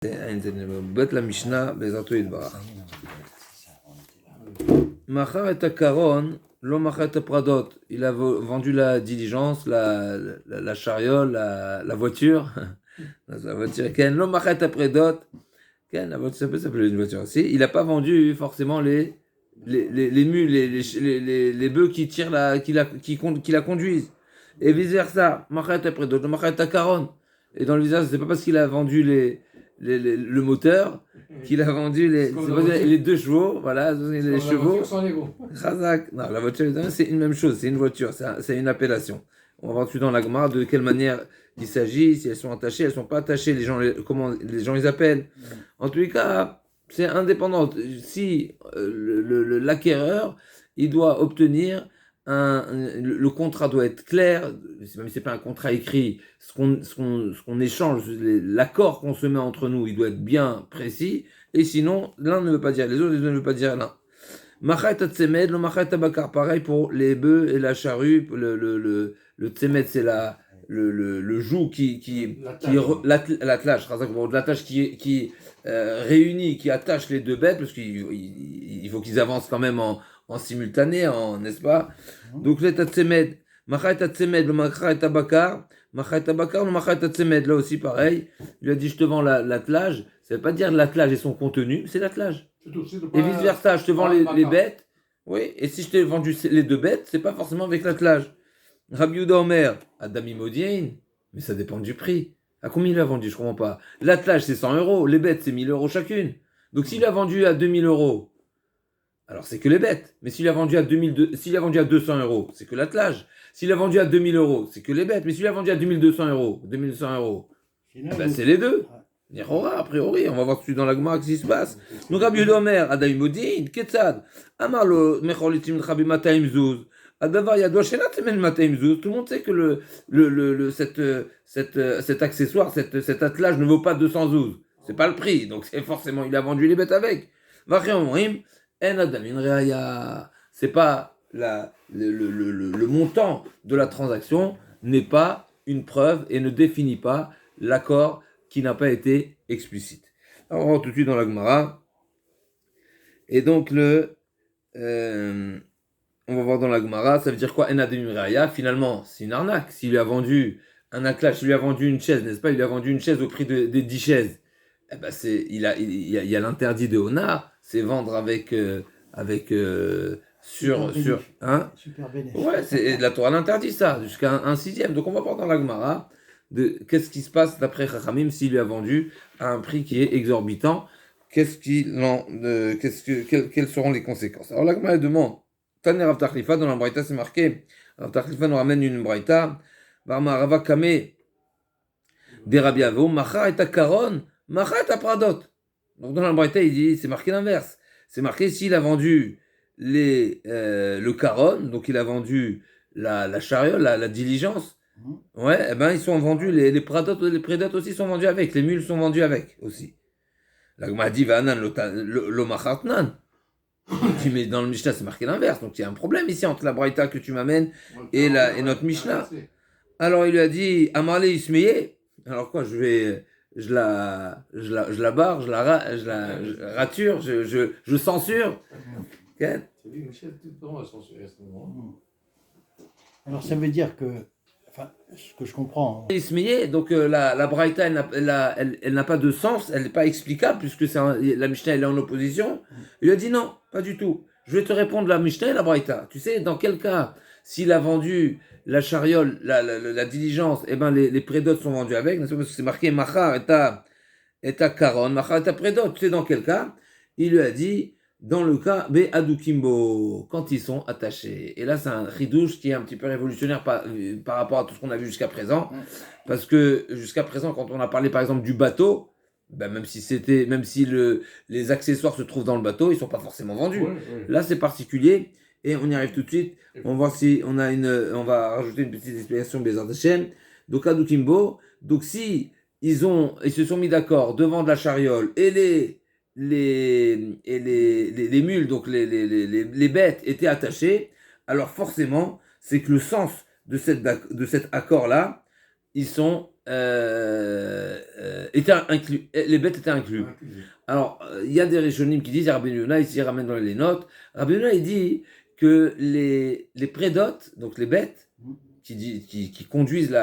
Bet la Mishnah, Bezato Yitbarach. Machar et Akaron, lo machar et Pradot. Il a vendu la diligence, la chariole, la voiture. La voiture, Ken, lo machar et Pradot. Ken, la voiture, ça peut s'appeler une voiture aussi. Il n'a pas vendu forcément les mules, les bœufs qui tirent qui la conduisent. Et vice versa, machar et Pradot, lo machar et Akaron. Et dans le visage, c'est pas parce qu'il a vendu le moteur qu'il a vendu les deux chevaux, voilà, les chevaux. Chazak. Non, la voiture, c'est une même chose, c'est une voiture, c'est une appellation. On va voir tout dans la Gemara de quelle manière il s'agit, si elles sont attachées, elles sont pas attachées, comment les gens les appellent. En tous les cas, c'est indépendant. Si l'acquéreur, il doit obtenir le contrat doit être clair, même si c'est pas un contrat écrit, ce qu'on échange, l'accord qu'on se met entre nous, il doit être bien précis, et sinon, l'un ne veut pas dire les autres ne veulent pas dire l'un. Machat tsemed, le machat tabakar, pareil pour les bœufs et la charrue, le tsemed c'est le joug l'attelage, l'attelage qui réunit, qui attache les deux bêtes, parce qu'il faut qu'ils avancent quand même en simultané, n'est-ce pas? Donc, le tatsemed, machat tatsemed, le machat tabakar, le machat tatsemed, là aussi pareil. Il lui a dit, je te vends l'attelage. Ça veut pas dire l'attelage et son contenu, c'est l'attelage. Et vice versa, je te vends les bêtes. Oui, et si je t'ai vendu les deux bêtes, c'est pas forcément avec l'attelage. Rabbi Yehuda Omer, Adami Modien, mais ça dépend du prix. À combien il a vendu, je comprends pas. L'attelage, c'est 100 euros, les bêtes, c'est 1000 euros chacune. Donc s'il a vendu à 2000 euros, alors c'est que les bêtes. Mais s'il a vendu à 200 euros, c'est que l'attelage. S'il a vendu à 2000 euros, c'est que les bêtes. Mais s'il a vendu à 2200 euros, c'est les deux. A priori, on va voir tout dans la Gemara ce qui se passe. Donc Rabbi Yehuda Omer, Adami Modin, Ketzad, Amar lo mecholitim chabi mataim zuz. Adavar yadosh shenat semen mataim zuz. Tout le monde sait que cet accessoire, cet attelage ne vaut pas 200 zouz. C'est pas le prix. Donc c'est forcément, il a vendu les bêtes avec. Vachem omrim, en adamin reaya. C'est pas le montant de la transaction n'est pas une preuve et ne définit pas l'accord qui n'a pas été explicite. Alors, on va tout de suite dans la Gemara. Et donc, on va voir dans la Gemara, ça veut dire quoi? Finalement, c'est une arnaque. S'il lui a vendu un attelage, s'il lui a vendu une chaise, n'est-ce pas? Il lui a vendu une chaise au prix des 10 chaises. Eh ben, il y a l'interdit de Ona, c'est vendre sur hein? Super bénéfice. Ouais, la Torah l'interdit ça, jusqu'à un sixième. Donc, on va voir dans la Gemara qu'est-ce qui se passe d'après Chachamim s'il lui a vendu à un prix qui est exorbitant, quelles seront les conséquences. Alors la Gemara demande, Taner Rav Tachlifa, dans la Braïta c'est marqué, Rav Tachlifa nous ramène une Braïta, Barma Rava Kame, des Rabbi Avo, Macha et Akaron, Macha et Pradot. Donc dans la Braïta il dit, c'est marqué l'inverse, c'est marqué s'il a vendu le Caron, donc il a vendu la chariole, la diligence. Ouais, eh ben ils sont vendus, les prédates aussi sont vendus avec, les mules sont vendues avec aussi. La Gemara dit Vanan lo machatnan. Mais dans le Mishnah c'est marqué l'inverse, donc il y a un problème ici entre la Braïta que tu m'amènes et notre Mishnah. Alors il lui a dit Amarle Ismeye. Alors quoi, je la barre, je la rature, je censure. Okay. Alors ça veut dire que, enfin, ce que je comprends. Donc la Braïta, elle n'a pas de sens, elle n'est pas explicable, puisque la Mishnah elle est en opposition. Il lui a dit non, pas du tout. Je vais te répondre la Mishnah et la Braïta. Tu sais, dans quel cas, s'il a vendu la chariole, la diligence, eh ben les prédotes sont vendus avec, parce que c'est marqué Machar et ta Karon, Machar et ta prédote. Tu sais dans quel cas? Il lui a dit, dans le cas Be Adukimbo, quand ils sont attachés. Et là, c'est un ridouche qui est un petit peu révolutionnaire par rapport à tout ce qu'on a vu jusqu'à présent. Parce que jusqu'à présent, quand on a parlé par exemple du bateau, ben même si les accessoires se trouvent dans le bateau, ils ne sont pas forcément vendus. Ouais. Là, c'est particulier. Et on y arrive tout de suite. On va voir si on va rajouter une petite explication Bezat Hashem. Donc Adukimbo. Donc si ils se sont mis d'accord de vendre la chariole et les mules, donc les bêtes étaient attachées, alors forcément, c'est que le sens de cet accord-là ils sont étaient inclus, les bêtes étaient inclus. Alors, il y a des Rishonim qui disent, Rabbi Yonah ici ramène dans les notes, Rabbi Yonah il dit que les prédotes, donc les bêtes, qui conduisent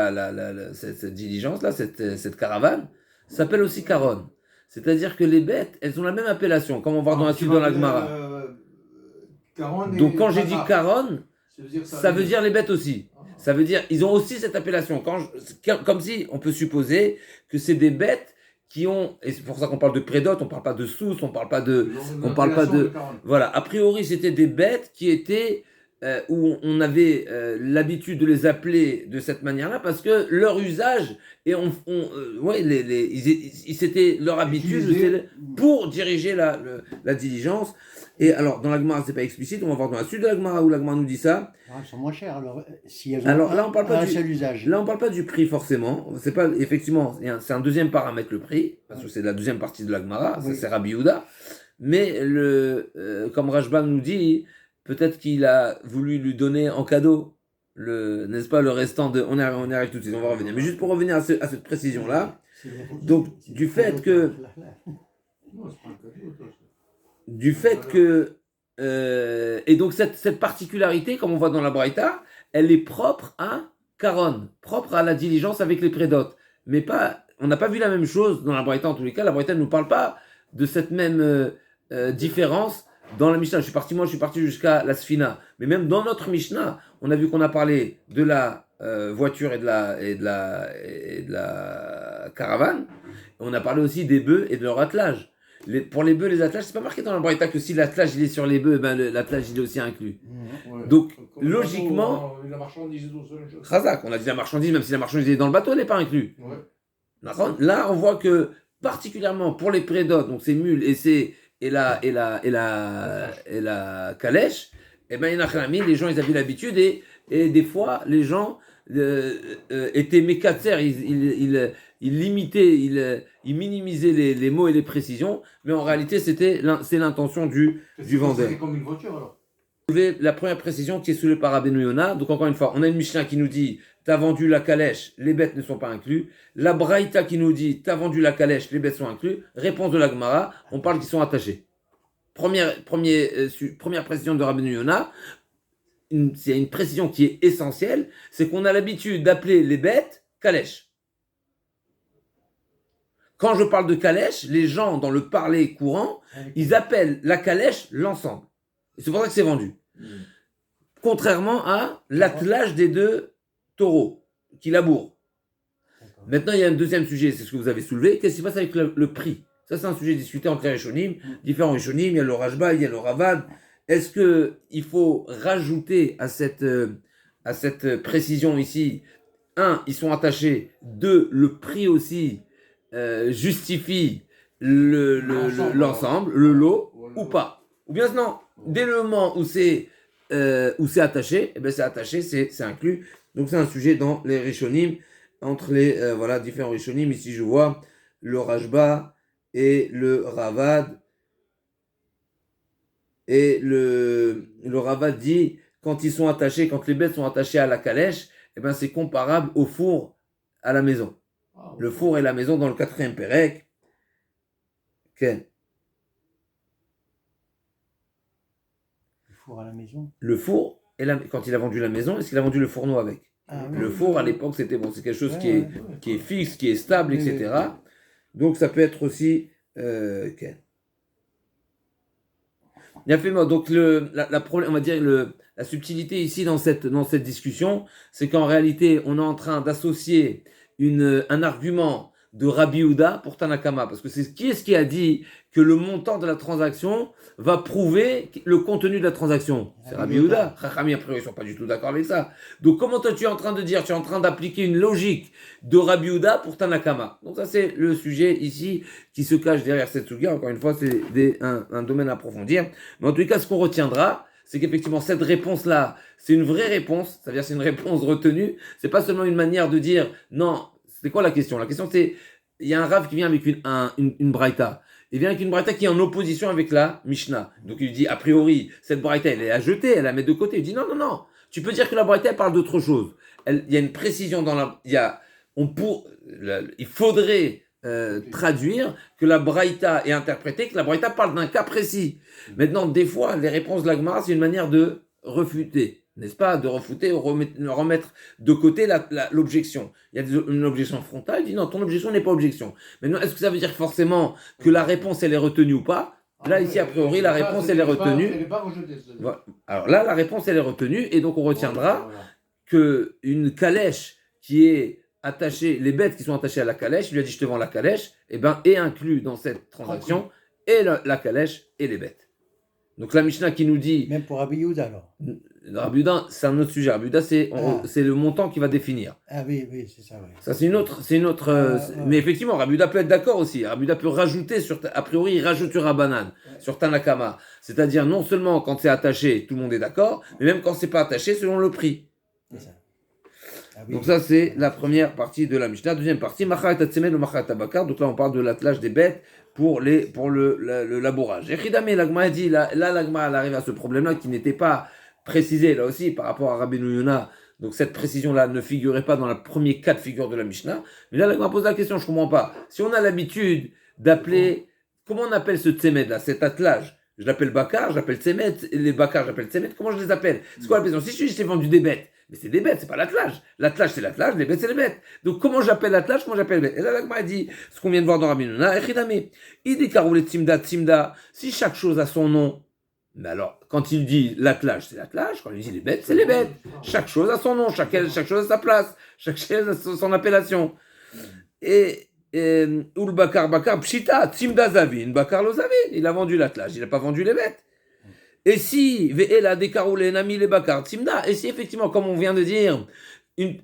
cette diligence-là, cette caravane, s'appellent aussi Karon. C'est-à-dire que les bêtes, elles ont la même appellation, comme on va voir dans la suite dans la Gemara. Donc quand j'ai dit Karon, ça veut dire les bêtes aussi. Ça veut dire, ils ont aussi cette appellation. Comme si on peut supposer que c'est des bêtes qui ont, et c'est pour ça qu'on parle de prédotes, on parle pas de sous, on parle pas de, voilà. A priori, c'était des bêtes qui étaient où on avait l'habitude de les appeler de cette manière-là parce que leur usage et c'était leur habitude pour diriger la diligence. Et alors, dans la Gemara, c'est pas explicite, on va voir dans la suite de la Gemara où la Gemara nous dit ça. Elles sont moins chères, alors si elles ont alors là, on parle pas un seul usage. Là, on parle pas du prix forcément. C'est pas, effectivement, c'est un deuxième paramètre, le prix, parce que c'est la deuxième partie de la Gemara, ça c'est Rabbi Yehuda. Mais comme Rashbam nous dit, peut-être qu'il a voulu lui donner en cadeau, n'est-ce pas, le restant de. On arrive tout de suite, on va revenir. Mais juste pour revenir à cette précision-là, donc, du fait que. Et donc cette particularité, comme on voit dans la Braïta, elle est propre à Karon, propre à la diligence avec les prédotes. Mais pas, on n'a pas vu la même chose dans la Braïta en tous les cas. La Braïta ne nous parle pas de cette même différence dans la Mishnah. Je suis parti jusqu'à la Sfina. Mais même dans notre Mishnah, on a vu qu'on a parlé de la voiture et de la caravane. On a parlé aussi des bœufs et de leur attelage. Pour les bœufs, les attelages, c'est pas marqué dans la Braïta que si l'attelage il est sur les bœufs, l'attelage il est aussi inclus. Donc, logiquement, la marchandise est aussi une chose. Khazak, on a dit la marchandise, même si la marchandise est dans le bateau, elle n'est pas inclue. Là, on voit que, particulièrement pour les prédotes, donc ces mules et la calèche, les gens ils avaient l'habitude et des fois les gens étaient mécatères, ils limitaient, ils minimisaient les mots et les précisions, mais en réalité c'est l'intention du vendeur. C'est comme une voiture alors. La première précision qui est soulevée par Rabbeinu Yonah, donc encore une fois, on a une Mishnah qui nous dit t'as vendu la calèche, les bêtes ne sont pas inclus. La Braïta qui nous dit t'as vendu la calèche, les bêtes sont inclus. Réponse de la Gemara, on parle qu'ils sont attachés. Première précision de Rabbeinu Yonah, c'est une précision qui est essentielle, c'est qu'on a l'habitude d'appeler les bêtes calèche. Quand je parle de calèche, les gens dans le parler courant, ils appellent la calèche l'ensemble. Et c'est pour ça que c'est vendu. Contrairement à l'attelage des deux taureaux qui labourent. Maintenant, il y a un deuxième sujet, c'est ce que vous avez soulevé. Qu'est-ce qui se passe avec le prix? Ça, c'est un sujet discuté entre les Rishonim, différents Rishonim. Il y a le Rashba, il y a le Ravad. Est-ce qu'il faut rajouter à cette précision ici, ils sont attachés. 2, le prix aussi justifie l'ensemble, le lot, ou pas. Ou bien non, dès le moment où c'est attaché, eh ben c'est attaché, c'est inclus. Donc c'est un sujet dans les Rishonim, entre les différents Rishonim. Ici je vois le Rashba et le Ravad. Et le Ravad dit, quand ils sont attachés, quand les bêtes sont attachées à la calèche, eh ben c'est comparable au four à la maison. Le four et la maison dans le 4e Pérec. Le four à la maison. Le four, quand il a vendu la maison, est-ce qu'il a vendu le fourneau avec? Le four à l'époque, c'est quelque chose qui est fixe, qui est stable, etc. Donc ça peut être aussi donc on va dire la subtilité ici dans cette discussion, c'est qu'en réalité, on est en train d'associer un argument de Rabbi Yehuda pour Tanakama, parce que qui est-ce qui a dit que le montant de la transaction va prouver le contenu de la transaction? C'est Rabbi Yehuda. Chachamim, a priori, ils ne sont pas du tout d'accord avec ça. Donc, comment toi tu es en train de dire, tu es en train d'appliquer une logique de Rabbi Yehuda pour Tanakama? Donc, ça, c'est le sujet ici qui se cache derrière cette sugia. Encore une fois, c'est un domaine à approfondir. Mais en tout cas, ce qu'on retiendra, c'est qu'effectivement, cette réponse-là, c'est une vraie réponse. C'est-à-dire, c'est une réponse retenue. C'est pas seulement une manière de dire, non, c'est quoi la question? La question, c'est, il y a un Rav qui vient avec une braïta. Il vient avec une braïta qui est en opposition avec la Mishnah. Donc il dit, a priori, cette braïta, elle est à jeter, elle la met de côté. Il dit, non. Tu peux dire que la braïta, elle parle d'autre chose. Il y a une précision il faudrait traduire que la Braïta est interprétée, que la Braïta parle d'un cas précis. Maintenant, des fois, les réponses de la Gemara, c'est une manière de refuter, n'est-ce pas? De refuter, remettre de côté l'objection. Il y a une objection frontale, il dit non, ton objection n'est pas objection. Maintenant, est-ce que ça veut dire forcément que la réponse, elle est retenue ou pas? Là, ici, a priori, la réponse, elle est retenue. Elle n'est pas rejetée. Voilà. Alors là, la réponse, elle est retenue, et donc on retiendra qu'une calèche qui est attachée, les bêtes qui sont attachées à la calèche, il lui a dit je te vends la calèche, et ben est inclus dans cette transaction, et la calèche et les bêtes. Donc la Mishnah qui nous dit... Même pour Rabbi Yehuda, alors. Rabbi Yehuda, c'est un autre sujet. Rabbi Yehuda, c'est le montant qui va définir. Ah oui, c'est ça, oui. Ça, c'est une autre... Mais effectivement, Rabbi Yehuda peut être d'accord aussi. Rabbi Yehuda peut rajouter, a priori, il rajoute sur Rabbanan, sur Tanakama. C'est-à-dire, non seulement quand c'est attaché, tout le monde est d'accord, mais même quand c'est pas attaché, selon le prix. C'est ça. Ah oui, Donc ça, c'est la première partie de la Mishnah. Deuxième partie, Macharat Atsemed ou Macharat Abakar. Donc là, on parle de l'attelage des bêtes pour le labourage. Et Chidame, l'Agma a dit, là l'Agma, elle arrive à ce problème-là qui n'était pas précisé, là aussi, par rapport à Rabbeinu Yonah. Donc cette précision-là ne figurait pas dans le premier cas de figure de la Mishnah. Mais là, l'Agma pose la question, je ne comprends pas. Si on a l'habitude d'appeler, comment on appelle ce Tsemed, là, cet attelage? Je l'appelle Bakar, je l'appelle Tsemed, les Bakar, j'appelle Tsemed, comment je les appelle? C'est quoi l'appellation? Si je t'ai vendu des bêtes, mais c'est des bêtes, c'est pas l'attelage. L'attelage, c'est l'attelage, les bêtes, c'est les bêtes. Donc, comment j'appelle l'attelage, comment j'appelle les bêtes? Et là, l'Agma a dit, ce qu'on vient de voir dans Rabbi Nuna, Echidame, Idekaroule Tsimda, si chaque chose a son nom, mais alors, quand il dit l'attelage, c'est l'attelage, quand il dit les bêtes, c'est les bêtes. Chaque chose a son nom, chaque chose a sa place, chaque chose a son appellation. Et, Oul Bakar, Pshita, Tsimda Zavin, Bakar lo Zavin, il a vendu l'attelage, il n'a pas vendu les bêtes. Et si, Ve'ela Dekaroule Nami le Bakar, Tsimda, et si effectivement, comme on vient de dire,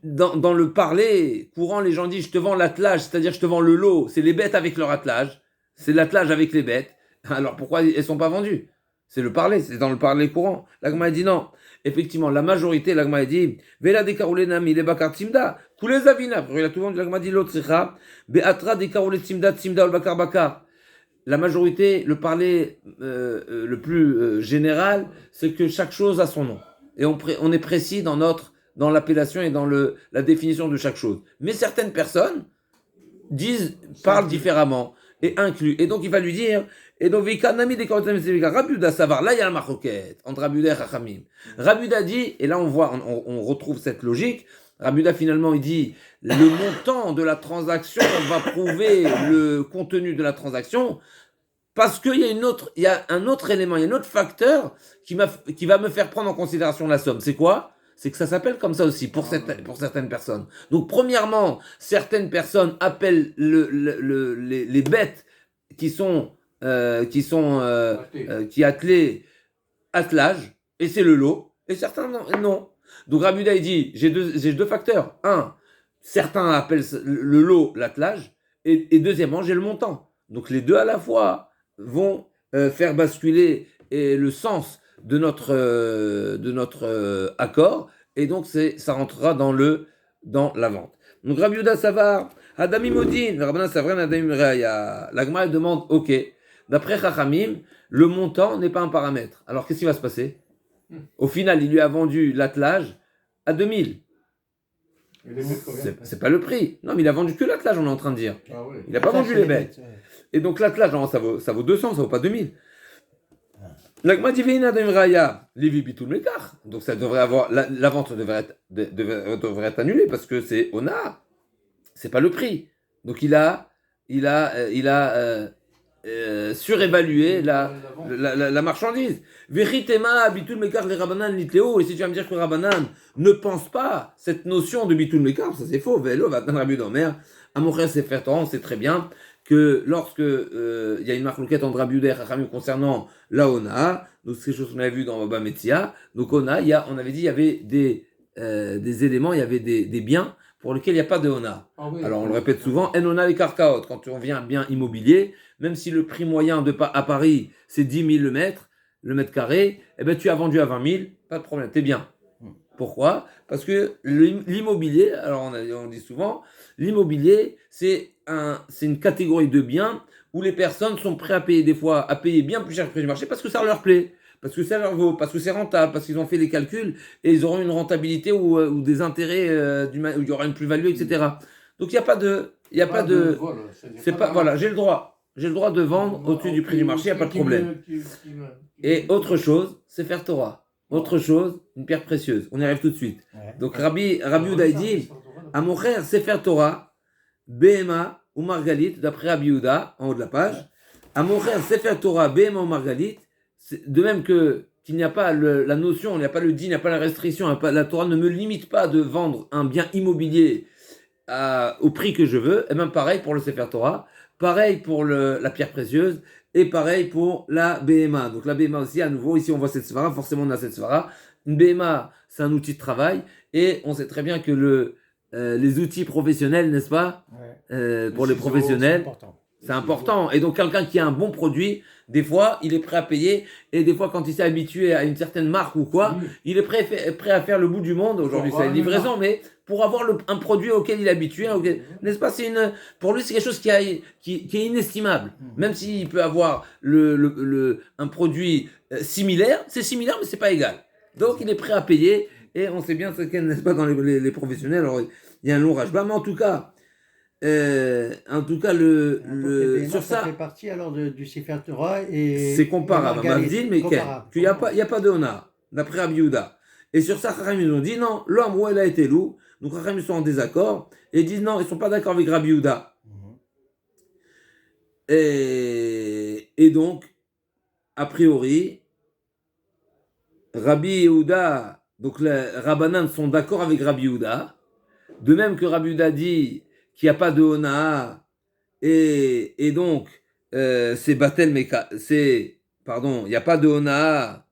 dans le parler courant, les gens disent je te vends l'attelage, c'est-à-dire je te vends le lot, c'est les bêtes avec leur attelage, c'est l'attelage avec les bêtes, alors pourquoi elles ne sont pas vendues? C'est le parler, c'est dans le parler courant. L'Agma a dit non. Effectivement, la majorité, l'Agma a dit Vela Dekaroule Nami le Bakar Tsimda, Koule Zavina, il a tout vendu, l'Agma a dit l'autre, Be'atra Dekaroule Tsimda, Tsimda, Bakar Bakar. La majorité, le parler le plus général, c'est que chaque chose a son nom. Et on est précis dans l'appellation et dans la définition de chaque chose. Mais certaines personnes parlent différemment et incluent. Et donc il va lui dire, et donc Rabbi Yehuda Savar, là il y a la marroquette entre Rabbi Yehuda et Chachamim. Rabbi Yehuda dit, et là on retrouve cette logique. Rabbi Yehuda finalement il dit, le montant de la transaction va prouver le contenu de la transaction. Parce qu'il y a un autre élément, il y a un autre facteur qui va me faire prendre en considération la somme. C'est quoi? C'est que ça s'appelle comme ça aussi pour certaines personnes. Donc, premièrement, certaines personnes appellent les bêtes qui attelaient attelage, et c'est le lot, et certains non. Donc, Rabbi Yehuda, il dit, j'ai deux facteurs. Un, certains appellent le lot l'attelage, et deuxièmement, j'ai le montant. Donc, les deux à la fois vont faire basculer le sens de notre accord, et donc ça rentrera dans la vente. Donc Rabbi Yehuda Savar, Adami Modin, Rabbanan Savran Adami Reaya. L'Agma demande, ok, d'après Chachamim, le montant n'est pas un paramètre. Alors qu'est-ce qui va se passer? Au final, il lui a vendu l'attelage à 2000. C'est pas le prix. Non, mais il a vendu que l'attelage, on est en train de dire. Ah oui. Il n'a pas vendu les bêtes. Et donc l'attelage, ça vaut 200, ça vaut pas 2000. L'Agma dit Veina d'Imraya, Lévi Bitul Mekar. Donc ça devrait avoir, la vente devrait être annulée parce que c'est Ona, c'est pas le prix. Donc il a surévalué la marchandise. Veritema Bitul Mekar les Rabbanan Nitleo. Et si tu vas me dire que Rabbanan ne pense pas cette notion de Bitul Mekar, ça c'est faux. Velo va attendre Rabbi Domer. À mon frère c'est faire on sait très bien que lorsque il y a une marloquette entre Rabbi Yehuda et Chachamim concernant la Ona, donc c'est quelque chose qu'on avait vu dans Baba Metzia, donc on avait dit il y avait des éléments, il y avait des biens pour lesquels il n'y a pas de Ona. Ah oui, alors on le répète souvent, en Ona les karkaot, quand on vient un bien immobilier, même si le prix moyen à Paris c'est 10 000 le mètre carré, eh ben tu as vendu à 20 000, pas de problème, t'es bien. Pourquoi? Parce que l'immobilier, alors on dit souvent, l'immobilier, c'est une catégorie de biens où les personnes sont prêtes à payer bien plus cher que le prix du marché parce que ça leur plaît, parce que ça leur vaut, parce que c'est rentable, parce qu'ils ont fait les calculs et ils auront une rentabilité ou des intérêts, où il y aura une plus-value, etc. Donc il n'y a pas de, Vol, c'est pas, voilà, j'ai le droit de vendre au-dessus du prix du marché, il n'y a pas de problème. Et autre chose, c'est faire Torah. Autre chose, une pierre précieuse. On y arrive tout de suite. Ouais. Donc Rabbi Yehuda il dit, à mon frère, c'est faire Torah, Behema ou Margalit, d'après Rabbi Yehuda, en haut de la page. À mon frère, c'est faire Torah, Behema ou Margalit, de même que qu'il n'y a pas la notion, il n'y a pas le dit, il n'y a pas la restriction, la Torah ne me limite pas de vendre un bien immobilier au prix que je veux, et même pareil pour le Sefer Torah, pareil pour la pierre précieuse, et pareil pour la BMA. Donc la BMA aussi, à nouveau, ici on voit cette svara, forcément on a cette svara. Une BMA, c'est un outil de travail, et on sait très bien que les outils professionnels, n'est-ce pas, pour les professionnels, c'est important. Et donc quelqu'un qui a un bon produit, des fois, il est prêt à payer, et des fois, quand il s'est habitué à une certaine marque ou quoi, il est prêt à faire le bout du monde. Aujourd'hui, c'est une livraison, mais pour avoir un produit auquel il est habitué, n'est-ce pas, pour lui, c'est quelque chose qui est inestimable. Même s'il peut avoir un produit similaire, c'est similaire, mais c'est pas égal. Donc, il est prêt à payer, et on sait bien ce qu'est, n'est-ce pas, dans les professionnels. Alors, il y a un long rajba, mais en tout cas, sur ça, fait partie alors du Sefer Torah et c'est comparable à Mavdil, mais qu'il n'y a pas de Hona, d'après Rabbi Yehuda. Et sur ça, Chachamim ils ont dit non, l'homme où elle a été loup, donc Chachamim sont en désaccord, et ils disent non, ils ne sont pas d'accord avec Rabbi Yehuda. Et donc, a priori, Rabbi Yehuda, donc les Rabbanan sont d'accord avec Rabbi Yehuda, de même que Rabbi Yehuda dit qu'il n'y a pas de Hona, et donc c'est Batel Meka, il n'y a pas de Hona.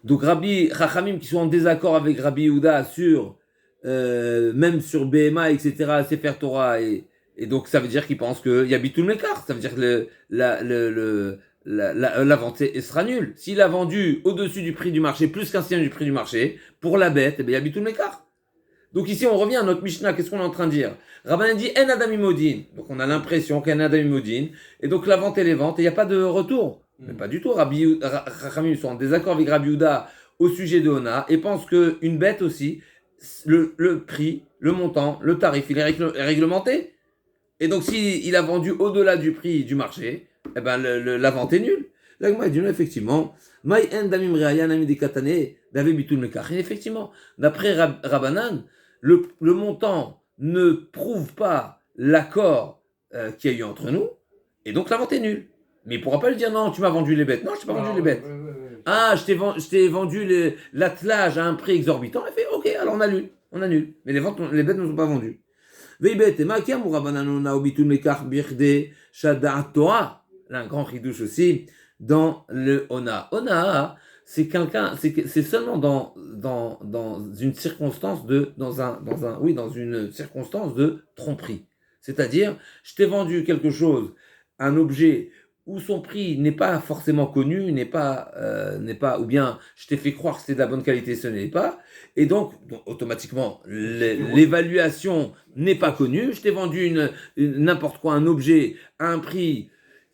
Donc Rabbi Chachamim qui sont en désaccord avec Rabbi Yehuda sur même sur BMA, etc., Sefer Torah, et donc ça veut dire qu'ils pensent qu'il y a Bitul Mekar, ça veut dire que la vente sera nulle. S'il a vendu au-dessus du prix du marché, plus qu'un sixième du prix du marché, pour la bête, eh bien, il y a Bitul Mekar. Donc ici, on revient à notre Mishnah, qu'est-ce qu'on est en train de dire? Rabbanan dit En Adam Imodin. Donc on a l'impression qu'en Adam Imodin, et donc la vente et les ventes, et il n'y a pas de retour. Mais pas du tout. Chachamim sont en désaccord avec Rabbi Yehuda au sujet de Hona, et pensent qu'une bête aussi, le prix, le montant, le tarif, il est réglementé. Et donc s'il a vendu au-delà du prix du marché, eh ben la vente est nulle. Là, il dit non, effectivement, effectivement, d'après Rabbanan, le montant ne prouve pas l'accord qu'il y a eu entre nous, et donc la vente est nulle. Mais il ne pourra pas lui dire non, tu m'as vendu les bêtes. Non, je t'ai pas vendu les bêtes. Ah, je t'ai vendu l'attelage à un prix exorbitant. Il fait ok, alors on annule. Mais les bêtes ne sont pas vendues. Là, un grand ridouche aussi dans le Hona. Hona, c'est seulement dans une circonstance dans une circonstance de tromperie. C'est-à-dire, je t'ai vendu quelque chose, un objet où son prix n'est pas forcément connu, n'est pas, ou bien je t'ai fait croire que c'était de la bonne qualité, ce n'est pas, et donc automatiquement l'évaluation n'est pas connue. Je t'ai vendu n'importe quoi, un objet à un prix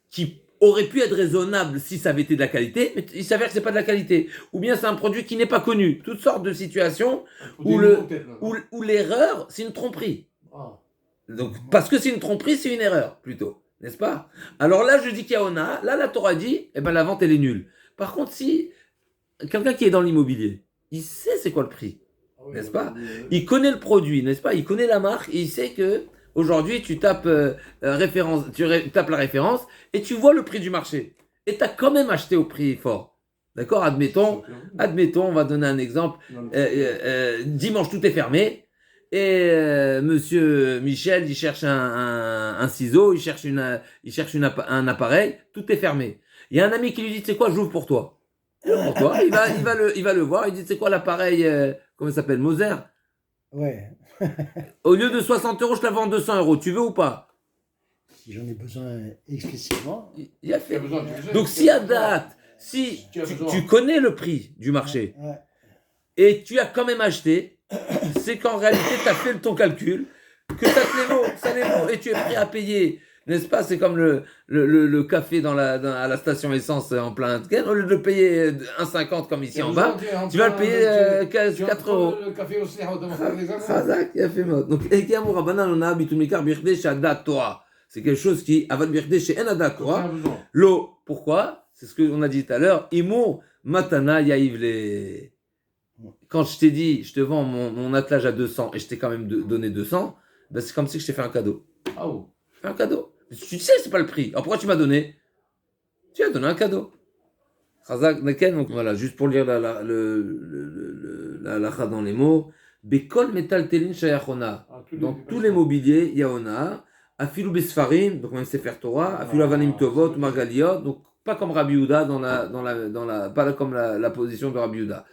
qui aurait pu être raisonnable si ça avait été de la qualité, mais il s'avère que c'est pas de la qualité. Ou bien c'est un produit qui n'est pas connu. Toutes sortes de situations où l'erreur, c'est une tromperie. Donc, parce que c'est une tromperie, c'est une erreur, plutôt. N'est-ce pas? Alors là, je dis qu'il y a Hona. Là, la Torah dit, la vente, elle est nulle. Par contre, si quelqu'un qui est dans l'immobilier, il sait c'est quoi le prix, n'est-ce pas? Il connaît le produit, n'est-ce pas? Il connaît la marque, et il sait que aujourd'hui, tu tapes tu tapes la référence et tu vois le prix du marché. Et tu as quand même acheté au prix fort. D'accord? Admettons, on va donner un exemple. Dimanche, tout est fermé. Et monsieur Michel, il cherche un ciseau, il cherche un appareil. Tout est fermé. Il y a un ami qui lui dit, tu sais quoi, j'ouvre pour toi. Pour toi. Il va le voir. Il dit, c'est quoi l'appareil, comment il s'appelle, Moser? Ouais. Au lieu de 60 euros, je te la vends 200 euros. Tu veux ou pas? Si j'en ai besoin explicitement. Il a fait. Donc si à date, si tu connais le prix du marché et tu as quand même acheté, c'est qu'en réalité tu as fait ton calcul, que ça les vaut et tu es prêt à payer N'est-ce pas? C'est comme le café à la station essence en plein week-end. Au lieu de le payer 1,50 comme ici en bas, tu vas le payer 4 euros. Le café au Sliha, on va les Chazak, יפה מאוד. Donc, Eki Amou Rabbanan Ona Bitul Mikar Birkdei Shadat Torah. C'est quelque chose qui, Avad Birkdei She'en Adat Torah. L'eau. Pourquoi? C'est ce qu'on a dit tout à l'heure. Imour Matana Yaivle. Quand je t'ai dit, je te vends mon attelage à 200 et je t'ai quand même donné 200, ben c'est comme si je t'ai fait un cadeau. Ah oh. Je fais un cadeau. Tu sais, c'est pas le prix. Alors pourquoi tu m'as donné? Tu as donné un cadeau. Chazak Neken, donc voilà, juste pour lire la halakha dans les mots. Bekol metal telin shayachona. Dans tous les mobiliers, il y a ona. Afilu besfarim, donc même Sefer Torah. Afilu avanim tovot, margaliot. Donc pas comme Rabbi Yehuda pas comme la position de Rabbi Yehuda.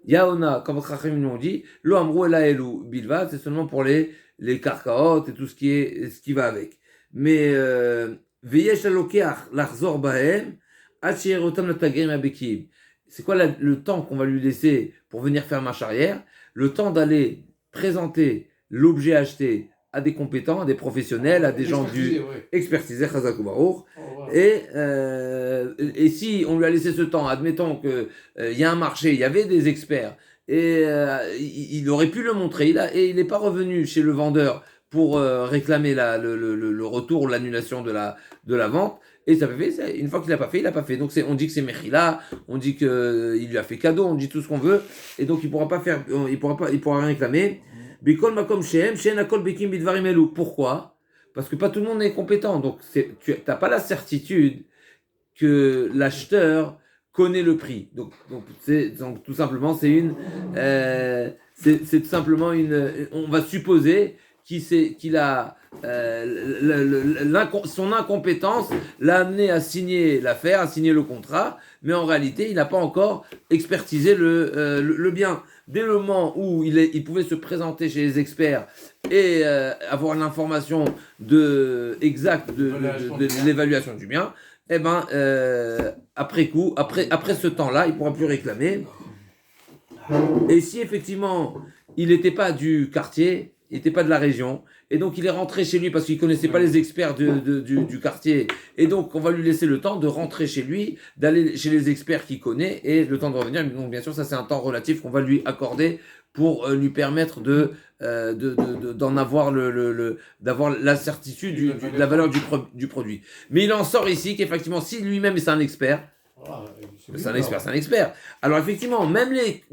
Yaona, comme Chachamim nous ont dit, lo amrou ela elu bilvad, c'est seulement pour les karkaot et tout ce qui va avec. Mais veyesh alokeach lachzor bahem ad sheyerotam latagrim abekim. C'est quoi le temps qu'on va lui laisser pour venir faire marche arrière? Le temps d'aller présenter l'objet acheté à des compétents, à des professionnels, à des gens du expertisés, Chazak Baruch. Et si on lui a laissé ce temps, admettons qu'il y a un marché, il y avait des experts, et il aurait pu le montrer, et il n'est pas revenu chez le vendeur pour réclamer le retour ou l'annulation de la vente, et ça fait, une fois qu'il n'a pas fait, il n'a pas fait. Donc on dit que c'est Mechila, on dit qu'il lui a fait cadeau, on dit tout ce qu'on veut, et donc il pourra rien réclamer. Bikol makom shehem, shehen akol bekim bidvarim elu. Pourquoi? Parce que pas tout le monde est compétent, donc tu n'as pas la certitude que l'acheteur connaît le prix. Donc tout simplement, c'est tout simplement on va supposer qu'il a son incompétence l'a amené à signer l'affaire, à signer le contrat, mais en réalité, il n'a pas encore expertisé le bien. Dès le moment où il pouvait se présenter chez les experts et avoir l'information exacte de l'évaluation du bien, eh ben, après ce temps-là, il ne pourra plus réclamer. Et si effectivement, il n'était pas du quartier, il n'était pas de la région, et donc il est rentré chez lui parce qu'il ne connaissait pas les experts du quartier, et donc on va lui laisser le temps de rentrer chez lui, d'aller chez les experts qu'il connaît, et le temps de revenir. Donc bien sûr, ça c'est un temps relatif qu'on va lui accorder pour lui permettre d'en avoir d'avoir la certitude de la valeur du produit. Mais il en sort ici qu'effectivement, si lui-même c'est un expert, c'est un expert. Alors effectivement, même les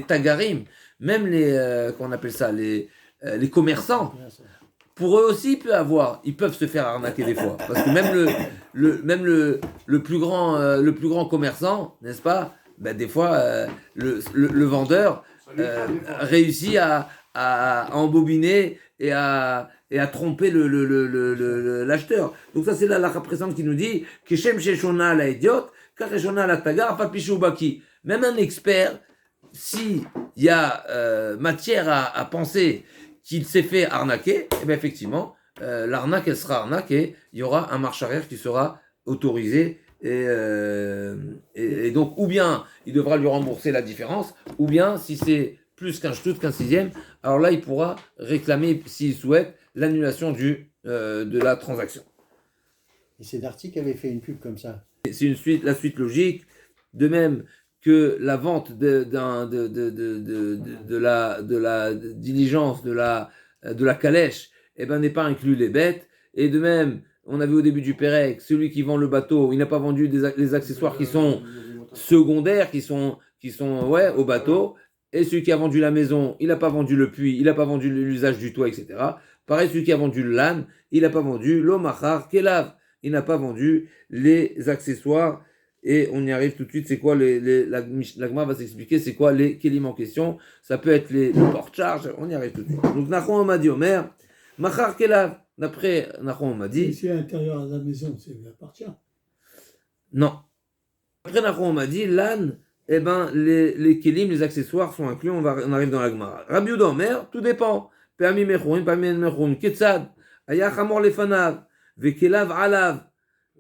tagarim, même qu'on appelle ça, les commerçants, pour eux aussi, ils peuvent se faire arnaquer des fois. Parce que même le plus grand commerçant, n'est-ce pas, ben des fois, le vendeur réussit à embobiner et à tromper l'acheteur. Donc ça, c'est là la présente qui nous dit que Shem Sheshona la idiot, Kareshona la tagar, Papishu Baki. Même un expert, s'il y a matière à penser qu'il s'est fait arnaquer, eh bien effectivement, l'arnaque, elle sera arnaque et il y aura un marche arrière qui sera autorisé. Et donc, ou bien il devra lui rembourser la différence, ou bien si c'est plus qu'un shtout, qu'un sixième, alors là il pourra réclamer, s'il souhaite, l'annulation de la transaction. Et c'est Darty qui avait fait une pub comme ça. C'est la suite logique, de même que la vente de la diligence, de la calèche, eh ben, n'est pas inclus les bêtes, et de même, on a vu au début du Pérec, celui qui vend le bateau, il n'a pas vendu les accessoires qui sont secondaires, qui sont au bateau, et celui qui a vendu la maison, il n'a pas vendu le puits, il n'a pas vendu l'usage du toit, etc. Pareil, celui qui a vendu le LAN, il n'a pas vendu l'omachar, kelav, il n'a pas vendu les accessoires, et on y arrive tout de suite. C'est quoi la Gemara va s'expliquer, c'est quoi les kelim en question. Ça peut être le porte-charge, on y arrive tout de suite. Donc Nachon m'a dit Omer, machar kelav. D'après Nachon m'a dit. Si à l'intérieur de la maison, ça lui appartient. Non. Après Nachon m'a dit, l'âne, eh ben, les kelim, les accessoires sont inclus, on arrive dans la Gemara. Rabbi Yehuda Omer, tout dépend. Permis mechoun, permis mechoun, ketzad, ayach amor lefanav, vekelav alav.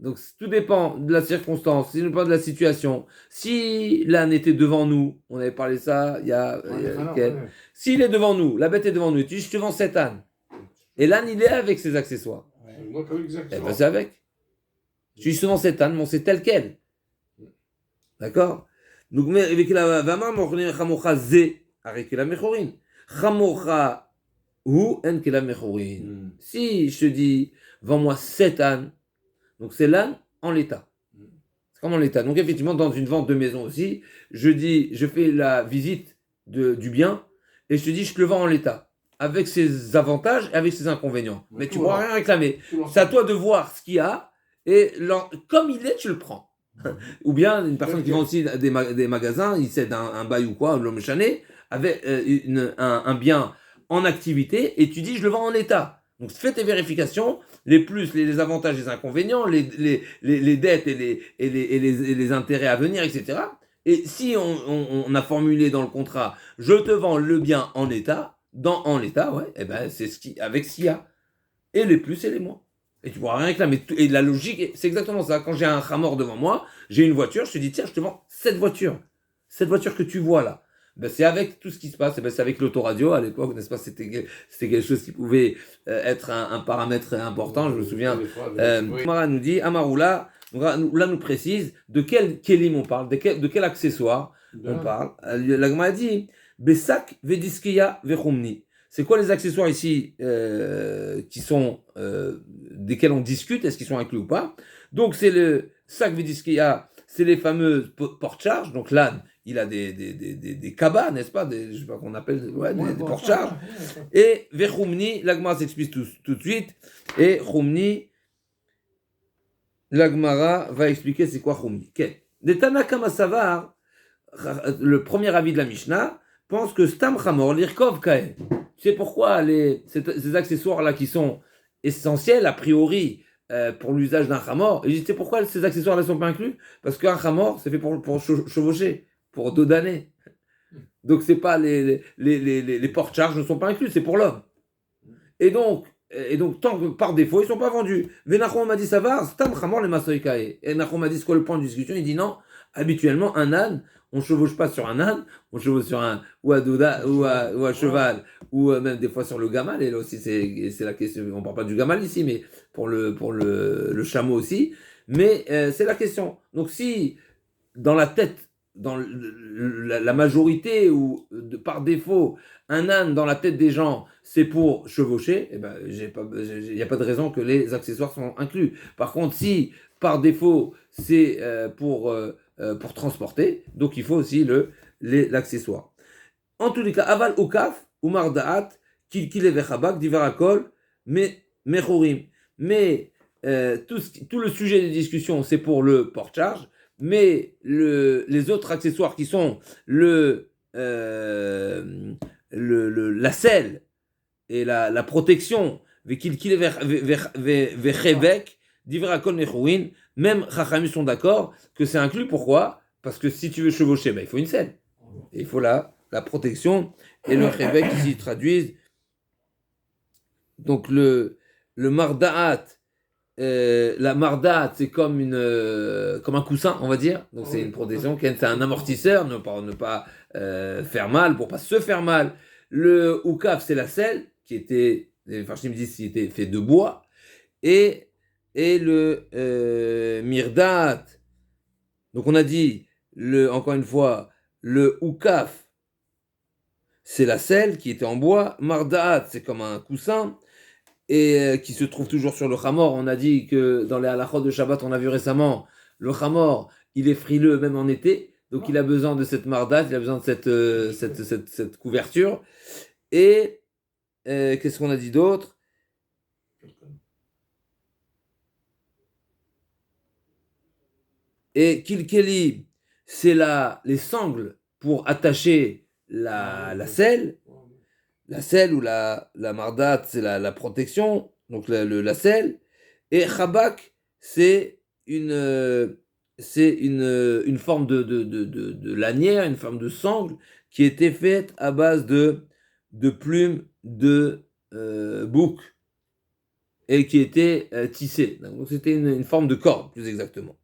Donc tout dépend de la circonstance, si pas de la situation. Si l'âne était devant nous, on avait parlé de ça il y a S'il est devant nous, la bête est devant nous, et tu dis je te vends cet âne. Et l'âne il est avec ses accessoires. Ouais. Moi, comme Eh exactement. ben, c'est avec. Justement, cet âne, bon, c'est tel quel. D'accord? Donc, mais avec la vama, morne chamocha ze, avec la mechorin. Chamocha ou en que la mechorin. Si je te dis, vends-moi 7 ânes, donc c'est l'âne en l'état. C'est comme en l'état. Donc, effectivement, dans une vente de maison aussi, je dis, je fais la visite du bien et je te dis, je te le vends en l'état. Avec ses avantages et avec ses inconvénients. Mais tu ne pourras rien réclamer. C'est à toi de voir ce qu'il y a et comme il est, tu le prends. Ou bien une personne qui vend aussi des magasins, il cède un bail ou quoi, l'homme chané, avec un bien en activité et tu dis je le vends en état. Donc fais tes vérifications, les plus, les avantages, les inconvénients, les dettes et les intérêts à venir, etc. Et si on a formulé dans le contrat, je te vends le bien en état, en l'état, ouais, et ben c'est avec ce qu'il y a. Et les plus et les moins. Et tu pourras rien réclamer. Et la logique, c'est exactement ça. Quand j'ai un ramor devant moi, j'ai une voiture, je te dis, tiens, je te vends cette voiture. Cette voiture que tu vois là. Ben, c'est avec tout ce qui se passe. Ben, c'est avec l'autoradio à l'époque, n'est-ce pas? C'était quelque chose qui pouvait être un paramètre important. Je me souviens. Mara nous dit, Amaroula, là nous précise de quel kelim on parle, de quel accessoire on parle. La Gemara dit, Besak vediskeya vechumni. C'est quoi les accessoires ici qui sont desquels on discute, est-ce qu'ils sont inclus ou pas? Donc c'est le sac vediskeya, c'est les fameuses porte-charges. Donc l'âne, il a des cabas, n'est-ce pas? Je sais pas qu'on appelle, des porte-charges. Et vechumni, l'agmara s'explique tout de suite. Et chumni, l'agmara va expliquer c'est quoi chumni. Des Tanakama Savar, le premier avis de la Mishnah, pense que Stam Chamor, l'Irkov Kaen. Tu sais pourquoi ces accessoires-là qui sont essentiels, a priori, pour l'usage d'un Chamor, et je sais pourquoi ces accessoires-là ne sont pas inclus? Parce qu'un Chamor, c'est fait pour chevaucher, pour dodaner. Donc, c'est pas les porte-charges ne sont pas inclus, c'est pour l'homme. Et donc, tant que par défaut, ils ne sont pas vendus. Venachon m'a dit ça va, Stam Chamor les Masoïkae. Et Nachon m'a dit c'est quoi le point de discussion? Il dit non, habituellement, un âne, on ne chevauche pas sur un âne, on chevauche sur ou à cheval, ou même des fois sur le gamal. Et là aussi, c'est la question. On ne parle pas du gamal ici, mais pour le chameau aussi. Mais c'est la question. Donc, si dans la tête, dans la majorité ou par défaut, un âne dans la tête des gens, c'est pour chevaucher, eh ben, il n'y a pas de raison que les accessoires sont inclus. Par contre, si par défaut, c'est pour transporter, donc il faut aussi l'accessoire. En tous les cas, aval ukaf, umar da'at, kilkile vechabak, diverakol, mechorim. Mais tout le sujet des discussions, c'est pour le porte-charge, mais les autres accessoires qui sont la selle et la protection, vekilkile vechevek, diverakol mechorim, même Chachamim sont d'accord que c'est inclus. Pourquoi? Parce que si tu veux chevaucher, ben, il faut une selle. Et il faut la protection. Et le Chevek ici traduisent. Donc le Mardaat, la Mardaat, c'est comme un coussin, on va dire. Donc c'est une protection, c'est un amortisseur, ne pas faire mal, pour pas se faire mal. Le Oukaf, c'est la selle, qui était, les Farshim disent, qui était fait de bois. Et le Mirdat. Donc on a dit, encore une fois, le Oukaf, c'est la selle qui était en bois. Mardaat, c'est comme un coussin, et qui se trouve toujours sur le Chamor. On a dit que dans les halachot de Shabbat, on a vu récemment, le Chamor, il est frileux même en été, donc il a besoin de cette Mardat, il a besoin de cette couverture. Et qu'est-ce qu'on a dit d'autre? Et Kilkeli, c'est les sangles pour attacher la selle. La selle ou la mardat, c'est la protection, donc la selle. Et Chabak, c'est une forme de lanière, une forme de sangle qui était faite à base de plumes de bouc et qui était tissée. Donc c'était une forme de corde, plus exactement.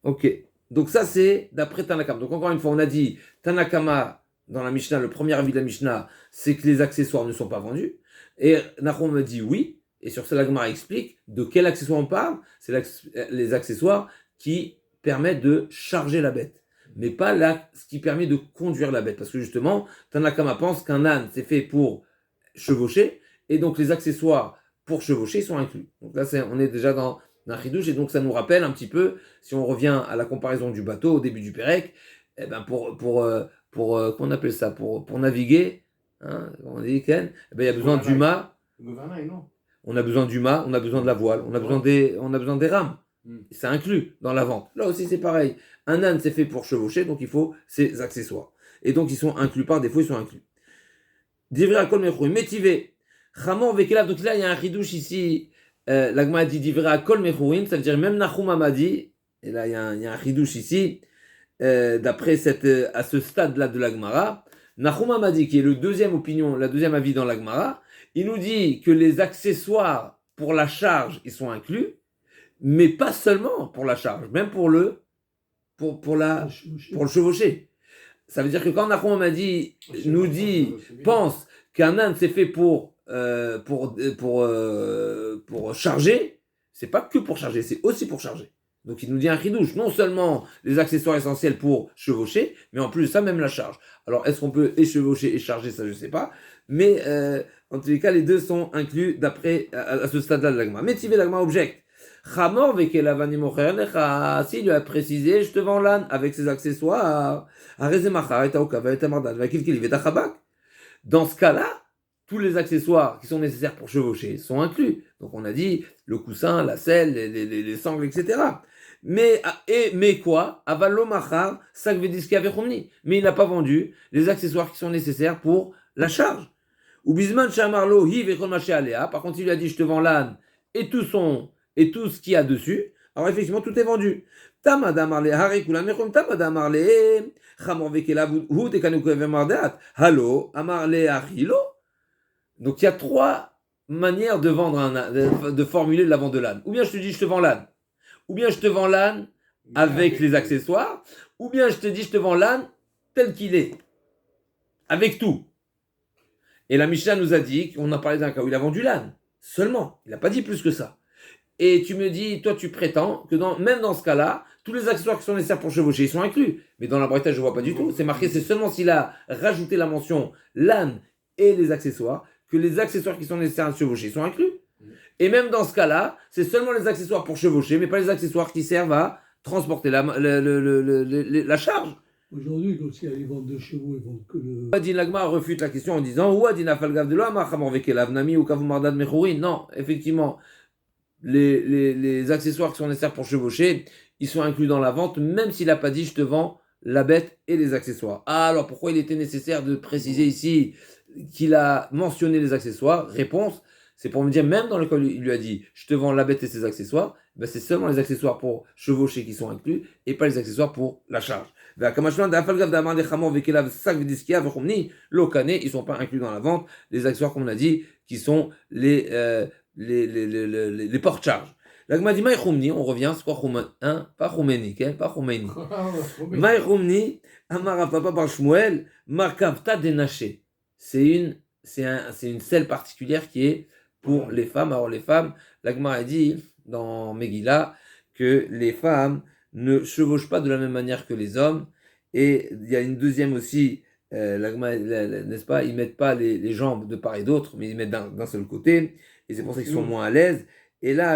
Ok, donc ça c'est d'après Tanakama. Donc encore une fois, on a dit Tanakama dans la Mishnah, le premier avis de la Mishnah, c'est que les accessoires ne sont pas vendus. Et Nahum me dit oui, Et sur ça, la Gemara explique de quel accessoire on parle. C'est les accessoires qui permettent de charger la bête, mais pas ce qui permet de conduire la bête. Parce que justement, Tanakama pense qu'un âne, c'est fait pour chevaucher, et donc les accessoires pour chevaucher sont inclus. Donc là, on est déjà dans un chidouche, et donc ça nous rappelle un petit peu, si on revient à la comparaison du bateau au début du Pérec, eh ben qu'on appelle ça, pour naviguer, hein, on dit Ken, eh ben il y a besoin du mât. Le gouvernail, non. On a besoin du mât, on a besoin de la voile, on a besoin des rames. C'est inclus dans la vente. Là aussi, c'est pareil. Un âne, c'est fait pour chevaucher, donc il faut ses accessoires. Et donc, ils sont inclus. Par défaut, ils sont inclus. Divrei akol mechourim. Métivé. Chamor vekelav. Donc là, il y a un chidouche ici. L'agma dit Divrei akol mechourim. Ça veut dire même Nachum Amadi. Et là, il y a un chidouche ici. D'après à ce stade-là de l'Agmara. Nachum Amadi, qui est la deuxième avis dans l'Agmara, il nous dit que les accessoires pour la charge, ils sont inclus, mais pas seulement pour la charge, même pour le chevaucher. Ça veut dire que quand Nachum Amadi pense qu'un âne c'est fait pour charger, c'est pas que pour charger, c'est aussi pour charger. Donc il nous dit un chidouche, non seulement les accessoires essentiels pour chevaucher, mais en plus de ça, même la charge. Alors est-ce qu'on peut et chevaucher et charger, ça je sais pas, mais en tous les cas, les deux sont inclus d'après à ce stade-là de l'agma. Métivé l'agma objecte. Chamor vekelavani mocher lecha. S'il lui a précisé, je te vends l'âne avec ses accessoires. Arezemachar et aokava et amardan vakilkili vetachabak. Dans ce cas-là, tous les accessoires qui sont nécessaires pour chevaucher sont inclus. Donc on a dit le coussin, la selle, les sangles, etc. Mais quoi? Avalo machar sakvediski avechomni. Mais il n'a pas vendu les accessoires qui sont nécessaires pour la charge. Ou bisman shamarlo hi vechol maché aléa. Par contre, il lui a dit je te vends l'âne et tout ce qu'il y a dessus. Alors effectivement, tout est vendu. Tamada marle harikula mechom tamada marle chamor vekela hu tekanu mardat. Hallo amarle achilo. Donc il y a trois manières de vendre de formuler la vente de l'âne. Ou bien je te dis je te vends l'âne. Ou bien je te vends l'âne avec les accessoires. Ou bien je te dis je te vends l'âne tel qu'il est. Avec tout. Et la Mishnah nous a dit qu'on a parlé d'un cas où il a vendu l'âne. Seulement. Il n'a pas dit plus que ça. Et tu me dis, toi tu prétends que même dans ce cas-là, tous les accessoires qui sont nécessaires pour chevaucher, ils sont inclus. Mais dans la Braïta, je ne vois pas du tout. C'est marqué, c'est seulement s'il a rajouté la mention l'âne et les accessoires, que les accessoires qui sont nécessaires à chevaucher sont inclus. Et même dans ce cas-là, c'est seulement les accessoires pour chevaucher, mais pas les accessoires qui servent à transporter la charge. Aujourd'hui, quand il y a les ventes de chevaux, ils vendent que le. Adin Lagma refute la question en disant non, effectivement, les accessoires qui sont nécessaires pour chevaucher, ils sont inclus dans la vente, même s'il n'a pas dit je te vends la bête et les accessoires. Ah, alors pourquoi il était nécessaire de préciser ici qu'il a mentionné les accessoires? Réponse, c'est pour me dire, même dans le cas où il lui a dit je te vends la bête et ses accessoires, ben c'est seulement les accessoires pour chevaucher qui sont inclus et pas les accessoires pour la charge. Ils sont pas inclus dans la vente, les accessoires qu'on a dit qui sont les porte-charges. L'agma dit Maïchoumni, on revient, c'est quoi Choumani? Pas Choumeni, pas Choumeni. Maïchoumni, Amara Papa Bar Shmuel, Markavta Denaché. C'est une selle particulière qui est pour les femmes. Alors les femmes, l'agma a dit dans Megillah que les femmes ne chevauchent pas de la même manière que les hommes. Et il y a une deuxième aussi, l'agma, n'est-ce pas, ils mettent pas les jambes de part et d'autre, mais ils mettent d'un seul côté. Et c'est pour ça qu'ils sont moins à l'aise. Et là,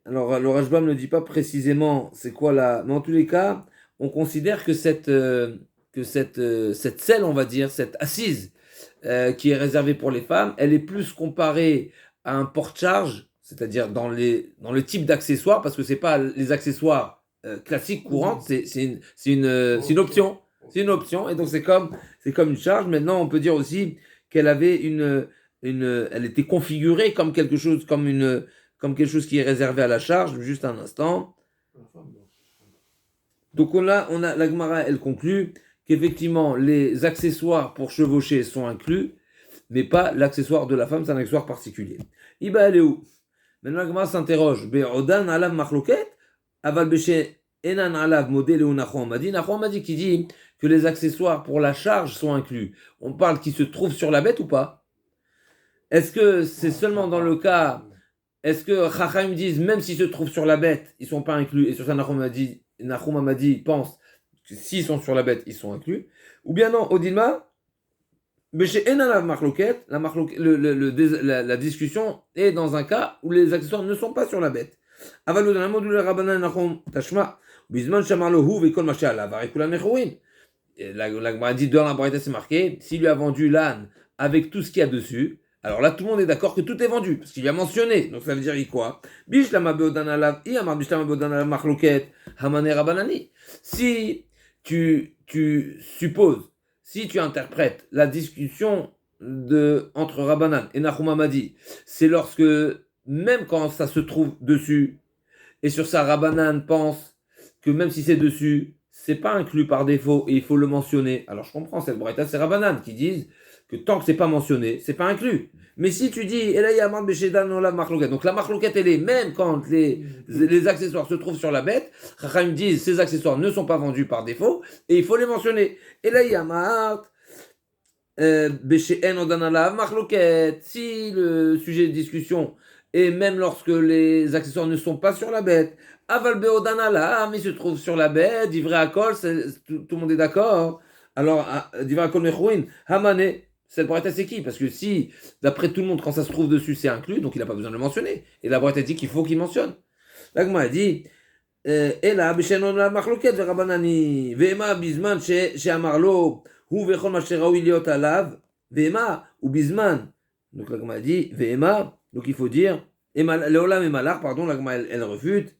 alors le Rashbam ne dit pas précisément c'est quoi mais en tous les cas, on considère que cette selle, on va dire, cette assise qui est réservée pour les femmes, elle est plus comparée à un porte-charge, c'est-à-dire dans le type d'accessoires, parce que c'est pas les accessoires classiques courantes, c'est une option. C'est une option, et donc c'est comme une charge. Maintenant, on peut dire aussi qu'elle avait elle était configurée comme quelque chose, comme quelque chose qui est réservé à la charge. Juste un instant. Donc la Gemara, elle conclut qu'effectivement les accessoires pour chevaucher sont inclus, mais pas l'accessoire de la femme, c'est un accessoire particulier. Iba elle est où? Maintenant la Gemara s'interroge. Be'odan alam machloket Aval Beshe Enan Alav Model ou Nachon Madi qui dit que les accessoires pour la charge sont inclus. On parle qui se trouve sur la bête ou pas? Est-ce que c'est seulement dans le cas, est-ce que Chacham disent même s'ils se trouvent sur la bête, ils sont pas inclus, et sur ça Nachum Madi pense que s'ils sont sur la bête, ils sont inclus, ou bien non, Odilma, la discussion est dans un cas où les accessoires ne sont pas sur la bête. La Gemara dit dans la Braïta c'est marqué, s'il lui a vendu l'âne avec tout ce qu'il y a dessus, alors là tout le monde est d'accord que tout est vendu, parce qu'il lui a mentionné, donc ça veut dire quoi? Si tu supposes, si tu interprètes la discussion entre Rabbanan et Nachum Madi, c'est lorsque, même quand ça se trouve dessus, et sur ça Rabbanan pense que même si c'est dessus, c'est pas inclus par défaut et il faut le mentionner. Alors je comprends, cette braïta, c'est Rabbanan qui disent que tant que c'est pas mentionné, c'est pas inclus. Mais si tu dis, donc la marloquette elle est, même quand les accessoires se trouvent sur la bête, Chachamim disent ces accessoires ne sont pas vendus par défaut et il faut les mentionner. Et là, il y a si le sujet de discussion et même lorsque les accessoires ne sont pas sur la bête, Aval Beodanala, mais il se trouve sur la bête, Divrei Akol, tout le monde est d'accord. Alors, Divrei Akol Mechouin, Hamane, cette braïta c'est qui? Parce que si, d'après tout le monde, quand ça se trouve dessus, c'est inclus, donc il n'a pas besoin de le mentionner. Et la braïta dit qu'il faut qu'il mentionne. L'agma a dit, Ela, Bishenon la Machloket, Verabanani, Vema, Bisman, chez Amarlo, ou Vechon Macheraou Iliot Alav, Vema, ou Bisman. Donc l'agma a dit, Vema, donc il faut dire, Leolam et Malach, pardon, l'agma elle refute.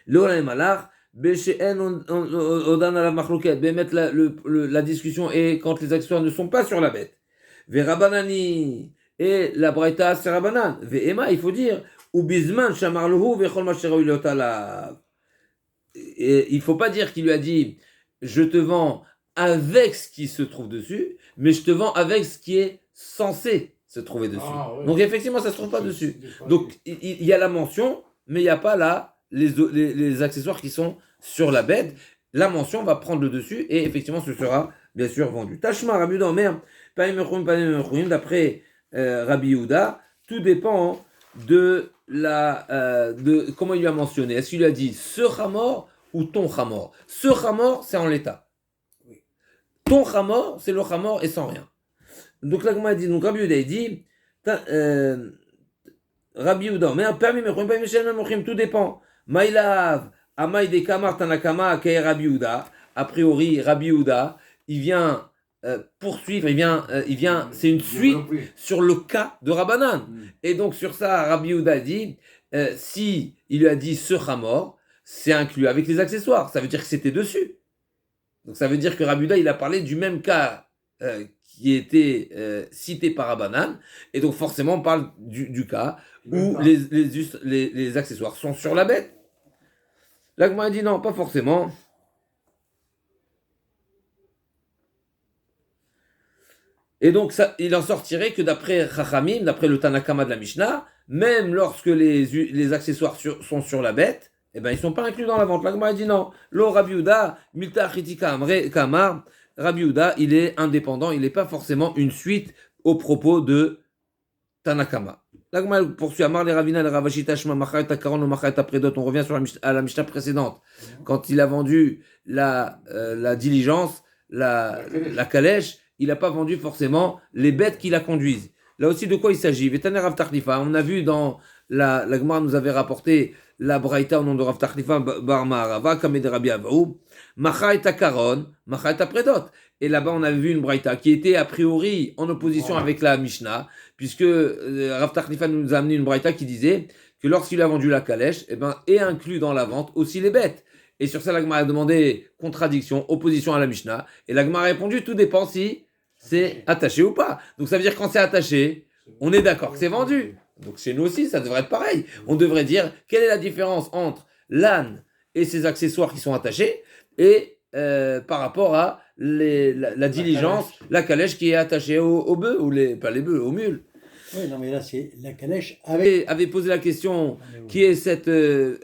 Leolam et Malach, Beshen Odan ala Machloket, Bemet la discussion est quand les accessoires ne sont pas sur la bête. Verabanani, et la Braïta c'est Rabanan. Vema, il faut dire, ou Bisman, Shamarlohu, Vechol Macheraou Iliot Alav. Il ne faut pas dire qu'il lui a dit, je te vends avec ce qui se trouve dessus, mais je te vends avec ce qui est censé se trouver dessus. Ouais. Donc effectivement, ça ne se trouve pas dessus. Donc il y a la mention, mais il n'y a pas là les accessoires qui sont sur la bête. La mention va prendre le dessus et effectivement, ce sera bien sûr vendu. Tashma, Rabbi Yehuda, merde, d'après Rabbi Yehuda, tout dépend de comment il lui a mentionné. Est-ce qu'il lui a dit ce chamor ou ton chamor? Ce chamor, c'est en l'état. Ton chamor, c'est le chamor et sans rien. Donc là, comment il dit? Donc Rabbi Yehuda, il dit, Rabbi Yehuda, mais un permis, tout dépend. Maïlav, Amaï de Kamar Tanakama, Kay Rabbi Yehuda. A priori, Rabbi Yehuda, il vient poursuivre, il vient, c'est une suite sur le cas de Rabbanan. Et donc sur ça, Rabbi Yehuda dit, si il lui a dit ce chamor, c'est inclus avec les accessoires. Ça veut dire que c'était dessus. Donc ça veut dire que Rabbi Yehuda, il a parlé du même cas qui était cité par Rabbanan, et donc forcément on parle du cas où les accessoires sont sur la bête. L'Agma a dit non, pas forcément. Et donc ça, il en sortirait que d'après Chachamim, d'après le Tanakama de la Mishnah, même lorsque les accessoires sont sur la bête, eh ben ils sont pas inclus dans la vente. L'Agma a dit non. Lo Rabbi Yehuda, Milta Achitika Kamar, Rabbi Yehuda, il est indépendant, il n'est pas forcément une suite aux propos de Tanakama. L'Agma poursuit Amar les Ravina, les Ravashita, Shma, Machayat Akaron, Machayat Apredot. On revient à la Mishnah précédente. Quand il a vendu la diligence, la calèche, il n'a pas vendu forcément les bêtes qui la conduisent. Là aussi, de quoi il s'agit? Vetaner Rav Tachlifa. On a vu dans la Gemara nous avait rapporté la Braïta au nom de Rav Tachlifa Bar Ma'arava, Kamed Rabbi Avaou, Machayat Akaron, Machayat Apredot. Et là-bas, on avait vu une Braïta qui était a priori en opposition avec la Mishnah, puisque Rav Tachlifa nous a amené une Braïta qui disait que lorsqu'il a vendu la calèche, est inclus dans la vente aussi les bêtes. Et sur ça, la Gemara a demandé contradiction, opposition à la Mishnah. Et la Gemara a répondu, tout dépend si c'est attaché ou pas. Donc ça veut dire quand c'est attaché, on est d'accord que c'est vendu. Donc chez nous aussi, ça devrait être pareil. On devrait dire quelle est la différence entre l'âne et ses accessoires qui sont attachés et par rapport à la diligence, la calèche qui est attachée au bœuf, ou pas les bœufs, aux mules. Oui, non, mais là, c'est la calèche Avait posé la question qui est cette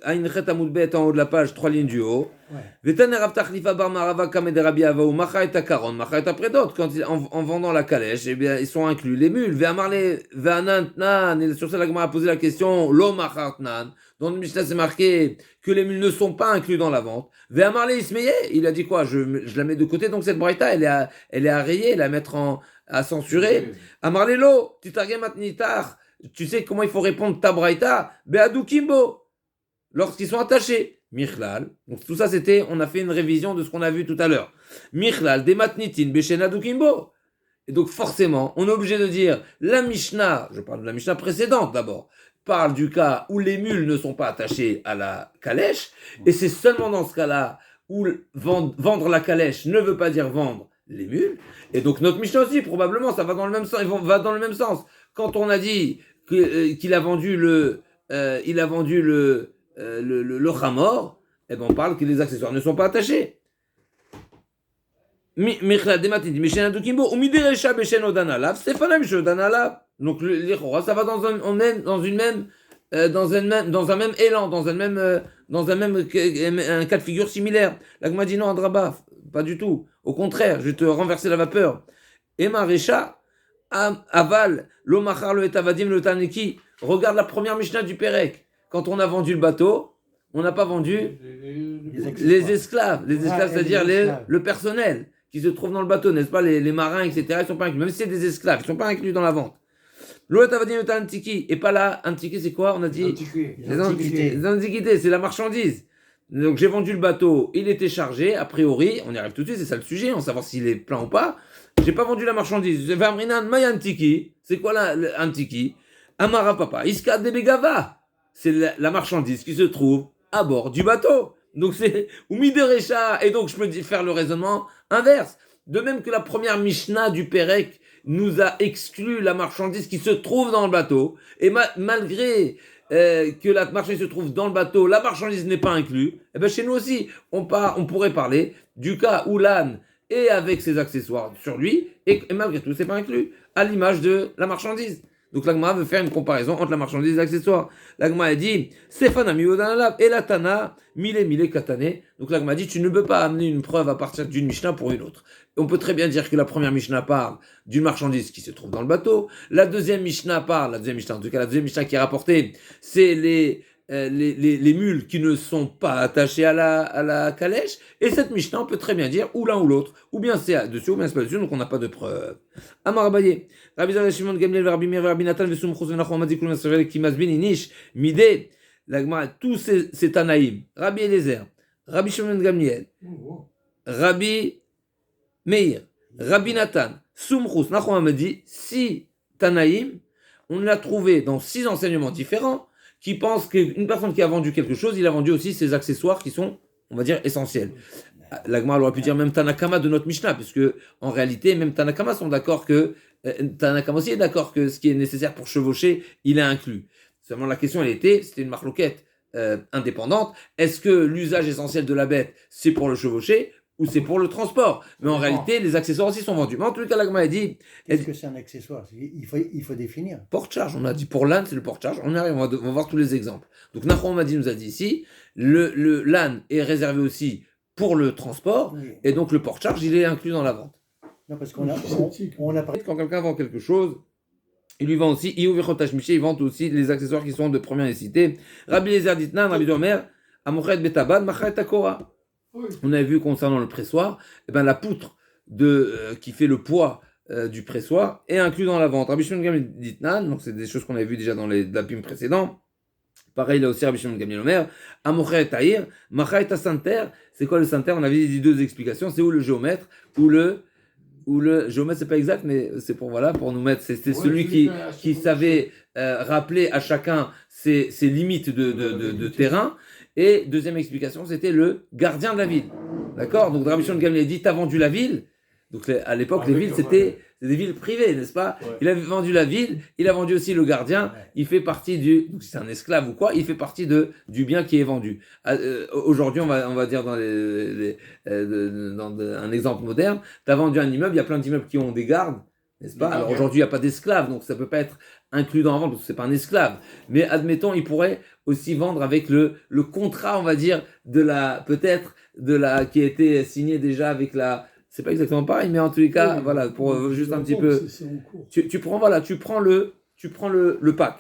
Aïn Chet Amud Bet en haut de la page, 3 lignes du haut. Ouais. Vetaner Rav Tachlifa Bar Marava Kamed Rabbi Avaou Macha et Akaron, Macha et Apredot. Quand en vendant la calèche, eh bien, ils sont inclus les mules. Ve'amarle Ve'anantnan, et sur ça la Gemara a posé la question, Lo Machatnan. Dans le Mishnah, c'est marqué que les mules ne sont pas inclus dans la vente. Ve'amarle Ismeye, il a dit quoi, je la mets de côté, donc cette braïta, elle est à rayer, elle est à mettre à censurer. Amarlelo, Titargemat Nitar. Tu sais comment il faut répondre tabraïta? Beadou Kimbo. Lorsqu'ils sont attachés. Michlal. Donc tout ça, on a fait une révision de ce qu'on a vu tout à l'heure. Michlal, Dematnitin, Beshenadou Kimbo. Et donc forcément, on est obligé de dire, la Mishnah, je parle de la Mishnah précédente d'abord, parle du cas où les mules ne sont pas attachées à la calèche, et c'est seulement dans ce cas-là où vendre la calèche ne veut pas dire vendre les mules. Et donc notre Mishnah aussi, probablement, ça va dans le même sens. Va dans le même sens. Quand on a dit qu'il a vendu le chamor, eh ben on parle que les accessoires ne sont pas attachés. Donc ça va dans un même élan, dans un même un cas de figure similaire. L'agma dit non, Adraba, pas du tout. Au contraire, je vais te renverser la vapeur. Ema Recha, aval, l'omachar le etavadim le taneki. Regarde la première Mishnah du Pérec. Quand on a vendu le bateau, on n'a pas vendu les esclaves. Les esclaves, c'est-à-dire le personnel qui se trouve dans le bateau, n'est-ce pas, les marins, etc. Ils ne sont pas inclus. Même si c'est des esclaves, ils ne sont pas inclus dans la vente. L'eau etavadim le taneki. Et pas là, antiki, c'est quoi? On a dit les antiquités, c'est la marchandise. Donc j'ai vendu le bateau, il était chargé, a priori, on y arrive tout de suite, c'est ça le sujet, on va savoir s'il est plein ou pas. J'ai pas vendu la marchandise. C'est quoi l'antiki? Amara papa, Iska de Begava. C'est la marchandise qui se trouve à bord du bateau. Donc c'est Umiderecha. Et donc je peux faire le raisonnement inverse. De même que la première Mishnah du Pérec nous a exclu la marchandise qui se trouve dans le bateau. Et malgré que la marchandise se trouve dans le bateau, la marchandise n'est pas inclue. Et bien chez nous aussi, on pourrait parler du cas où l'âne est avec ses accessoires sur lui et malgré tout, c'est pas inclus, à l'image de la marchandise. Donc l'agma veut faire une comparaison entre la marchandise et les accessoires. L'agma a dit, Sefana miodanalam et la tana mille katane. Donc l'agma dit, tu ne peux pas amener une preuve à partir d'une Mishnah pour une autre. On peut très bien dire que la première Mishnah parle d'une marchandise qui se trouve dans le bateau. La deuxième Mishnah qui est rapportée, c'est les mules qui ne sont pas attachées à la calèche. Et cette Mishnah, on peut très bien dire ou l'un ou l'autre. Ou bien c'est dessus, ou bien c'est pas dessus, donc on n'a pas de preuve. Amar Abaye. Rabbi Zara Shimon Gamliel, Rabbi Meir, Rabbi Natan, Vesum Chos, Venachon, Madikul, Masrel, Kimazbin, Inish, Midé, l'Agma, tous ces Tanaïm. Rabbi Eliezer, Rabbi Shimon Gamliel, Rabbi Meir, Rabbi Natan, Sumchus, Nachon m'a dit, 6 Tanaïm, on l'a trouvé dans 6 enseignements différents qui pensent qu'une personne qui a vendu quelque chose, il a vendu aussi ses accessoires qui sont, on va dire, essentiels. L'Agma aurait pu dire même Tanakama de notre Mishnah, puisque en réalité, même Tanakama sont d'accord que, Tanakama aussi est d'accord que ce qui est nécessaire pour chevaucher, il est inclus. Seulement la question, c'était une marloquette indépendante. Est-ce que l'usage essentiel de la bête, c'est pour le chevaucher ou c'est pour le transport? Mais en réalité, les accessoires aussi sont vendus. Mais en tout cas, l'Agma a dit... Est-ce que c'est un accessoire? Il faut définir. Porte-charge, on a dit pour l'âne, c'est le porte-charge. On arrive, on va voir tous les exemples. Donc Nahum nous a dit ici, l'âne est réservé aussi pour le transport, oui. Et donc le porte-charge, il est inclus dans la vente. Non, parce qu'on a parlé... Quand quelqu'un vend quelque chose, il lui vend aussi, il vend aussi les accessoires qui sont de première nécessité. Rabbi Eliezer Ditnan, Rabbi Omer, Amochet Betabad, Machet Akora. On avait vu concernant le pressoir, la poutre qui fait le poids du pressoir est inclus dans la vente. Rabbi Shimon Gamliel Ditnan, donc c'est des choses qu'on avait vu déjà dans les dapim précédents. Pareil, là aussi, Rabbi Shimon Gamliel Omer, Amochet Tahir, Machet Asanter. C'est quoi le santer? On avait dit 2 explications. C'est où le géomètre ou le géomètre, c'est pas exact, mais c'est pour nous mettre. C'est celui qui savait rappeler à chacun ses limites de terrain. Et deuxième explication, c'était le gardien de la ville. D'accord? Donc Rabbi Shimon Gamliel dit, t'as vendu la ville. Donc à l'époque, les villes, c'était des villes privées, n'est-ce pas? Ouais. Il avait vendu la ville, il a vendu aussi le gardien, ouais. Il fait partie donc si c'est un esclave ou quoi, il fait partie du bien qui est vendu. Aujourd'hui, on va dire dans un exemple moderne, tu as vendu un immeuble, il y a plein d'immeubles qui ont des gardes, n'est-ce pas? Alors aujourd'hui, il n'y a pas d'esclaves, donc ça peut pas être inclus dans la vente parce que c'est pas un esclave. Mais admettons, il pourrait aussi vendre avec le contrat, on va dire, qui a été signé déjà avec la. C'est pas exactement pareil, mais en tous les cas, Oui, voilà, pour juste un petit L'entente, peu. c'est en cours. Tu prends le pack.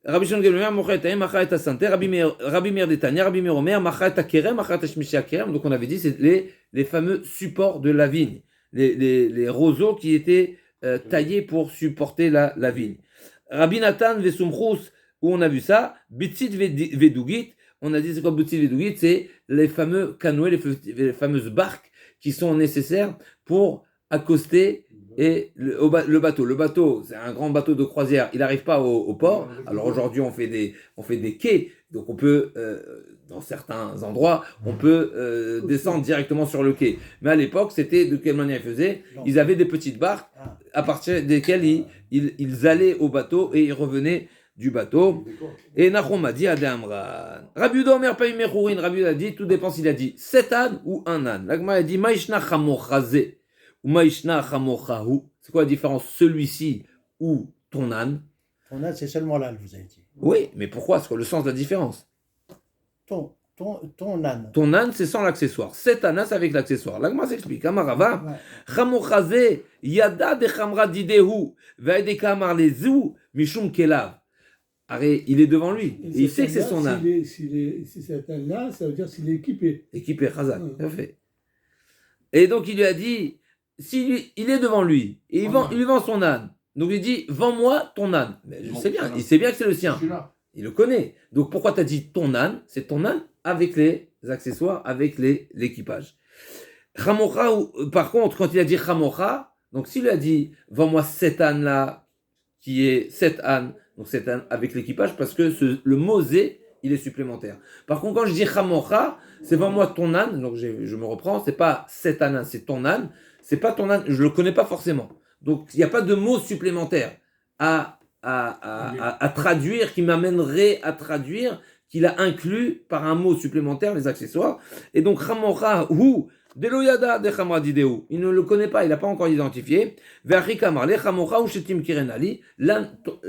Rabbi Shimon ben Gamliel mocher et taim, macha et asanter. Rabbi Meir d'Etania, Rabbi Meir Omer, macha et akerem, macha et shmishi akerem. Donc on avait dit, c'est les fameux supports de la vigne, les roseaux qui étaient taillés pour supporter la vigne. Rabbi Nathan vesumchus, où on a vu ça, bitzit vedugit. On a dit c'est quoi bitzit vedugit, c'est les fameux canoës, les fameuses barques qui sont nécessaires pour accoster le bateau. Le bateau, c'est un grand bateau de croisière, il n'arrive pas au port. Alors aujourd'hui, on fait des quais, donc on peut, dans certains endroits, on peut descendre directement sur le quai. Mais à l'époque, c'était de quelle manière ils faisaient? Ils avaient des petites barques à partir desquelles ils allaient au bateau et ils revenaient du bateau. Et Nahum a dit à Amran, Rabbi Yehuda Omer Paim Mechurin, Rabbi Yehuda a dit, tout dépend s'il a dit 7 ânes ou un âne. L'Agma a dit Maïshna Chamochaze ou Maïshna Chamochahu. C'est quoi la différence, celui-ci ou ton âne? Ton âne, c'est seulement l'âne, vous avez dit. Oui, mais pourquoi? C'est quoi le sens de la différence? Ton âne. Ton âne, c'est sans l'accessoire. 7 ânes, c'est avec l'accessoire. L'Agma s'explique. Amarava, Chamochaze, Yada de Chamra Didehu, Vaede Kamar Lezu, Mishum Kelav. Arrête, il est devant lui. Et il sait que c'est son âne. Si c'est un âne, ça veut dire s'il est équipé. Équipé, Chazak, parfait. Et donc il lui a dit, il est devant lui, et il lui vend son âne. Donc il dit, vends-moi ton âne. Mais il sait bien que c'est le sien. Il le connaît. Donc pourquoi tu as dit ton âne? C'est ton âne avec les accessoires, avec l'équipage. Chamocha, par contre, quand il a dit Chamocha, donc s'il lui a dit, vends-moi cet âne-là, qui est cet âne, donc cet âne avec l'équipage, parce que le mot zé, il est supplémentaire. Par contre, quand je dis Chamocha, c'est vends-moi ton âne, donc je me reprends, c'est pas cet âne, c'est ton âne, c'est pas ton âne, je le connais pas forcément. Donc il n'y a pas de mot supplémentaire à traduire, qui m'amènerait à traduire, qu'il a inclus par un mot supplémentaire les accessoires. Et donc Chamocha ou Deloyada de Chamra Dideu, il ne le connaît pas, il n'a pas encore identifié. Ve'achikamarle Chamocha ou Shetim Kirenali,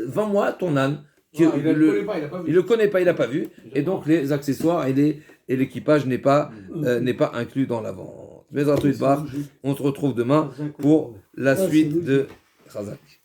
vends-moi ton âne. Il ne le connaît pas, il n'a pas vu. Il le connaît pas, il n'a pas vu. Et donc les accessoires et l'équipage n'est pas inclus dans la vente. On se retrouve demain pour la suite de Chazak.